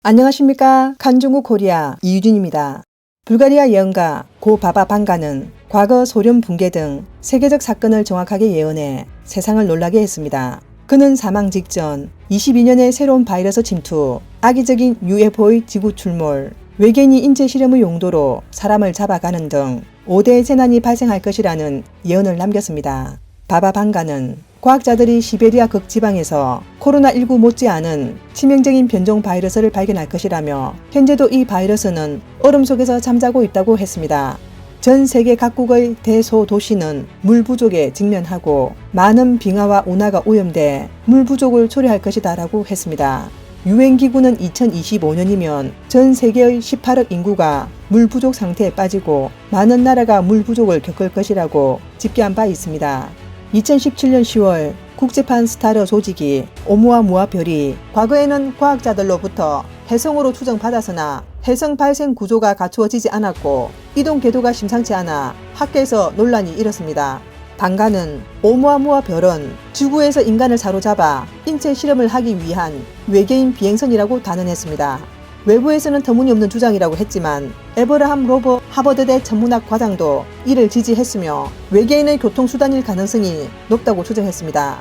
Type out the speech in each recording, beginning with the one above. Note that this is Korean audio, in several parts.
안녕하십니까. 칸중국 코리아 이유진입니다. 불가리아 예언가 고 바바 방가는 과거 소련 붕괴 등 세계적 사건을 정확하게 예언해 세상을 놀라게 했습니다. 그는 사망 직전 22년의 새로운 바이러스 침투, 악의적인 UFO의 지구 출몰, 외계인이 인체 실험의 용도로 사람을 잡아가는 등 5대의 재난이 발생할 것이라는 예언을 남겼습니다. 바바 방가는 과학자들이 시베리아 극지방에서 코로나19 못지않은 치명적인 변종 바이러스를 발견할 것이라며 현재도 이 바이러스는 얼음 속에서 잠자고 있다고 했습니다. 전 세계 각국의 대소도시는 물 부족에 직면하고 많은 빙하와 운하가 오염돼 물 부족을 초래할 것이다 라고 했습니다. 유엔기구는 2025년이면 전 세계의 18억 인구가 물 부족 상태에 빠지고 많은 나라가 물 부족을 겪을 것이라고 집계한 바 있습니다. 2017년 10월 국제판 스타러 조직이 오umuamua 별이 과거에는 과학자들로부터 혜성으로 추정받았으나 혜성 발생 구조가 갖추어지지 않았고 이동 궤도가 심상치 않아 학계에서 논란이 일었습니다. 방가는 오umuamua 별은 지구에서 인간을 사로잡아 인체 실험을 하기 위한 외계인 비행선이라고 단언했습니다. 외부에서는 터무니없는 주장이라고 했지만 에버라함 로버 하버드대 천문학 과장도 이를 지지했으며 외계인의 교통수단일 가능성이 높다고 추정했습니다.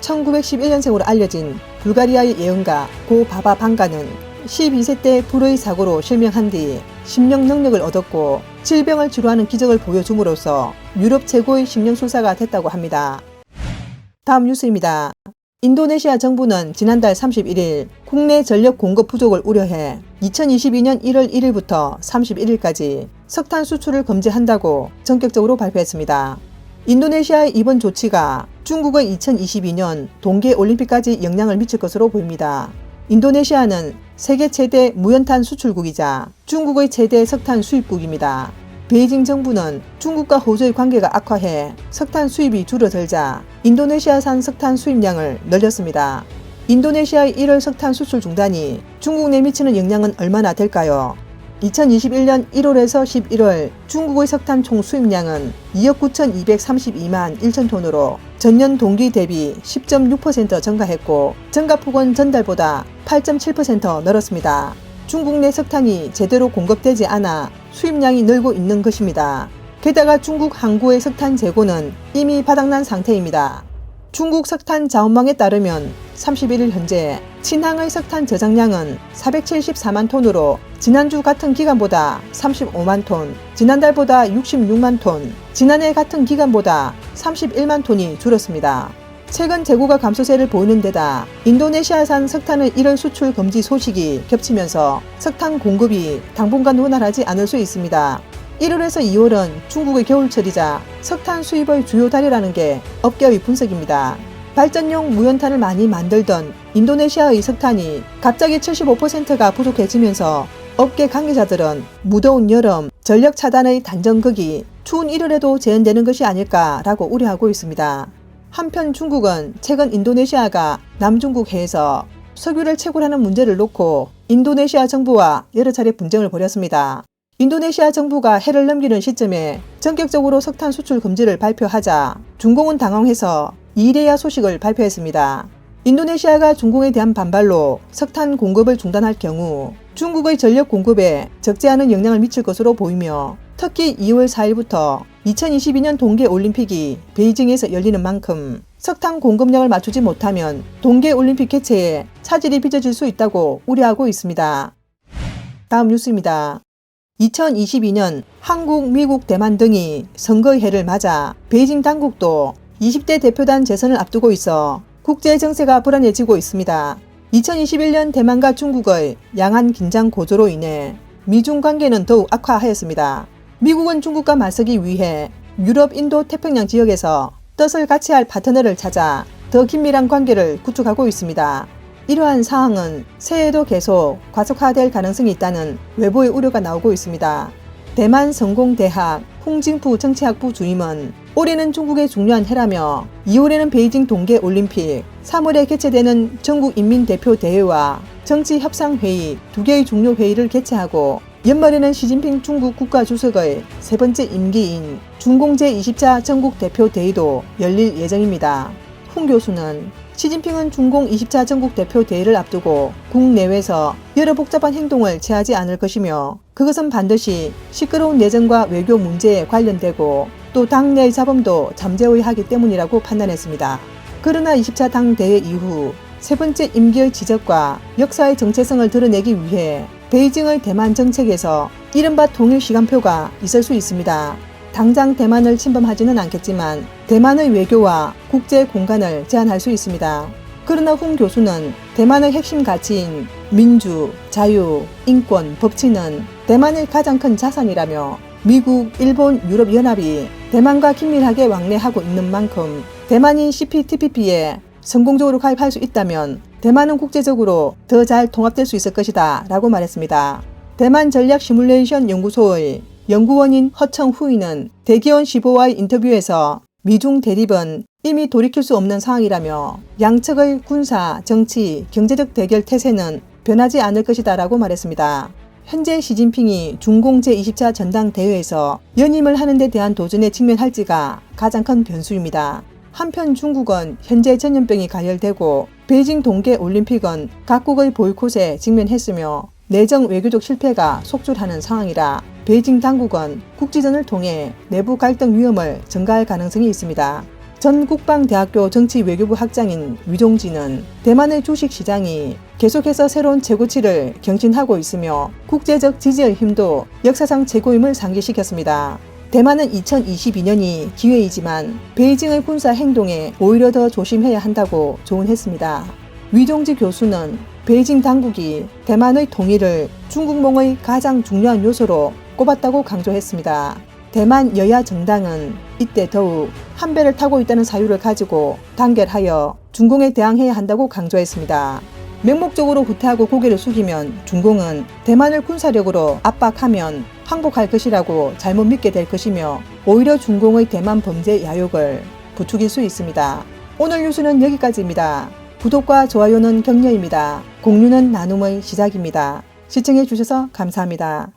1911년생으로 알려진 불가리아의 예언가 고 바바 방가는 12세 때 불의 사고로 실명한 뒤 심령 능력을 얻었고 질병을 치료하는 기적을 보여줌으로써 유럽 최고의 심령술사가 됐다고 합니다. 다음 뉴스입니다. 인도네시아 정부는 지난달 31일 국내 전력 공급 부족을 우려해 2022년 1월 1일부터 31일까지 석탄 수출을 금지한다고 전격적으로 발표했습니다. 인도네시아의 이번 조치가 중국의 2022년 동계올림픽까지 영향을 미칠 것으로 보입니다. 인도네시아는 세계 최대 무연탄 수출국이자 중국의 최대 석탄 수입국입니다. 베이징 정부는 중국과 호주의 관계가 악화해 석탄 수입이 줄어들자 인도네시아산 석탄 수입량을 늘렸습니다. 인도네시아의 1월 석탄 수출 중단이 중국 내 미치는 영향은 얼마나 될까요? 2021년 1월에서 11월 중국의 석탄 총 수입량은 2억 9,232만 1천 톤으로 전년 동기 대비 10.6% 증가했고 증가폭은 전달보다 8.7% 늘었습니다. 중국 내 석탄이 제대로 공급되지 않아 수입량이 늘고 있는 것입니다. 게다가 중국 항구의 석탄 재고는 이미 바닥난 상태입니다. 중국 석탄 자원망에 따르면 31일 현재 친항의 석탄 저장량은 474만 톤으로 지난주 같은 기간보다 35만 톤, 지난달보다 66만 톤, 지난해 같은 기간보다 31만 톤이 줄었습니다. 최근 재고가 감소세를 보이는 데다 인도네시아산 석탄의 1월 수출 금지 소식이 겹치면서 석탄 공급이 당분간 원활하지 않을 수 있습니다. 1월에서 2월은 중국의 겨울철이자 석탄 수입의 주요 달이라는 게 업계의 분석입니다. 발전용 무연탄을 많이 만들던 인도네시아의 석탄이 갑자기 75%가 부족해지면서 업계 관계자들은 무더운 여름 전력 차단의 단전극이 추운 1월에도 재현되는 것이 아닐까라고 우려하고 있습니다. 한편 중국은 최근 인도네시아가 남중국 해에서 석유를 채굴하는 문제를 놓고 인도네시아 정부와 여러 차례 분쟁을 벌였습니다. 인도네시아 정부가 해를 넘기는 시점에 전격적으로 석탄 수출 금지를 발표하자 중공은 당황해서 이례야 소식을 발표했습니다. 인도네시아가 중공에 대한 반발로 석탄 공급을 중단할 경우 중국의 전력 공급에 적지 않은 영향을 미칠 것으로 보이며 특히 2월 4일부터 2022년 동계올림픽이 베이징에서 열리는 만큼 석탄 공급량을 맞추지 못하면 동계올림픽 개최에 차질이 빚어질 수 있다고 우려하고 있습니다. 다음 뉴스입니다. 2022년 한국, 미국, 대만 등이 선거의 해를 맞아 베이징 당국도 20대 대표단 재선을 앞두고 있어 국제 정세가 불안해지고 있습니다. 2021년 대만과 중국의 양안 긴장 고조로 인해 미중 관계는 더욱 악화하였습니다. 미국은 중국과 맞서기 위해 유럽, 인도, 태평양 지역에서 뜻을 같이 할 파트너를 찾아 더 긴밀한 관계를 구축하고 있습니다. 이러한 상황은 새해에도 계속 과속화될 가능성이 있다는 외부의 우려가 나오고 있습니다. 대만 성공대학 홍징푸 정치학부 주임은 올해는 중국의 중요한 해라며 2월에는 베이징 동계올림픽, 3월에 개최되는 전국인민대표대회와 정치협상회의 2개의 중요 회의를 개최하고 연말에는 시진핑 중국 국가주석의 세 번째 임기인 중공 제20차 전국대표대회도 열릴 예정입니다. 홍 교수는 시진핑은 중공 20차 전국 대표 대회를 앞두고 국내외에서 여러 복잡한 행동을 취하지 않을 것이며 그것은 반드시 시끄러운 내정과 외교 문제에 관련되고 또 당내의 잡음도 잠재워야 하기 때문이라고 판단했습니다. 그러나 20차 당대회 이후 세 번째 임기의 지적과 역사의 정체성을 드러내기 위해 베이징의 대만 정책에서 이른바 통일 시간표가 있을 수 있습니다. 당장 대만을 침범하지는 않겠지만 대만의 외교와 국제 공간을 제한할 수 있습니다. 그러나 홍 교수는 대만의 핵심 가치인 민주, 자유, 인권, 법치는 대만의 가장 큰 자산이라며 미국, 일본, 유럽연합이 대만과 긴밀하게 왕래하고 있는 만큼 대만이 CPTPP에 성공적으로 가입할 수 있다면 대만은 국제적으로 더 잘 통합될 수 있을 것이다 라고 말했습니다. 대만 전략 시뮬레이션 연구소의 연구원인 허청후이는 대기원 15와의 인터뷰에서 미중 대립은 이미 돌이킬 수 없는 상황이라며 양측의 군사, 정치, 경제적 대결 태세는 변하지 않을 것이다 라고 말했습니다. 현재 시진핑이 중공 제20차 전당대회에서 연임을 하는 데 대한 도전에 직면할지가 가장 큰 변수입니다. 한편 중국은 현재 전염병이 가열되고 베이징 동계올림픽은 각국의 보이콧에 직면했으며 내정 외교적 실패가 속출하는 상황이라 베이징 당국은 국지전을 통해 내부 갈등 위험을 증가할 가능성이 있습니다. 전 국방대학교 정치외교부 학장인 위종진은 대만의 주식시장이 계속해서 새로운 최고치를 경신하고 있으며 국제적 지지의 힘도 역사상 최고임을 상기시켰습니다. 대만은 2022년이 기회이지만 베이징의 군사 행동에 오히려 더 조심해야 한다고 조언했습니다. 위종지 교수는 베이징 당국이 대만의 통일을 중국몽의 가장 중요한 요소로 꼽았다고 강조했습니다. 대만 여야 정당은 이때 더욱 한 배를 타고 있다는 사유를 가지고 단결하여 중공에 대항해야 한다고 강조했습니다. 맹목적으로 후퇴하고 고개를 숙이면 중공은 대만을 군사력으로 압박하면 항복할 것이라고 잘못 믿게 될 것이며 오히려 중공의 대만 범죄 야욕을 부추길 수 있습니다. 오늘 뉴스는 여기까지입니다. 구독과 좋아요는 격려입니다. 공유는 나눔의 시작입니다. 시청해주셔서 감사합니다.